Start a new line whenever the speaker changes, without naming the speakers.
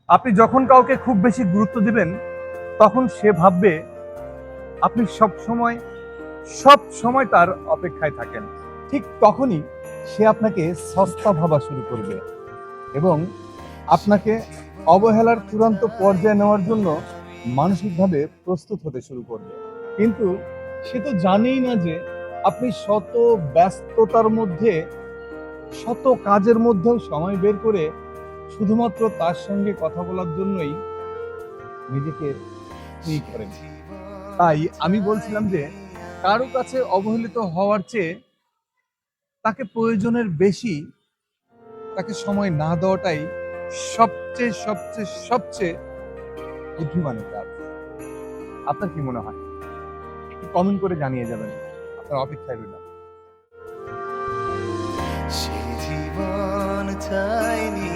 আপনি যখন কাউকে খুব বেশি গুরুত্ব দিবেন, তখন সে ভাববে আপনি সব সময় তার অপেক্ষায় থাকেন। ঠিক তখনই সে আপনাকে সস্তা ভাবা শুরু করবে এবং আপনাকে অবহেলার চূড়ান্ত পর্যায়ে নেওয়ার জন্য মানসিকভাবে প্রস্তুত হতে শুরু করবে। কিন্তু সে তো জানেই না যে আপনি শত ব্যস্ততার মধ্যে, শত কাজের মধ্যেও সময় বের করে শুধুমাত্র তার সঙ্গে কথা বলার জন্যই নিজেকে ফ্রি করেন। তাই আমি বলছিলাম যে কারো কাছে অবহেলিত হওয়ার চেয়ে তাকে প্রয়োজনের বেশি তাকে সময় না দেওয়াটাই সবচেয়ে বুদ্ধিমানের কাজ। আপনার কি মনে হয়? একটু কমেন্ট করে জানিয়ে যাবেন। আপনার অপেক্ষায় রইলাম।
সে জীবন চাইনি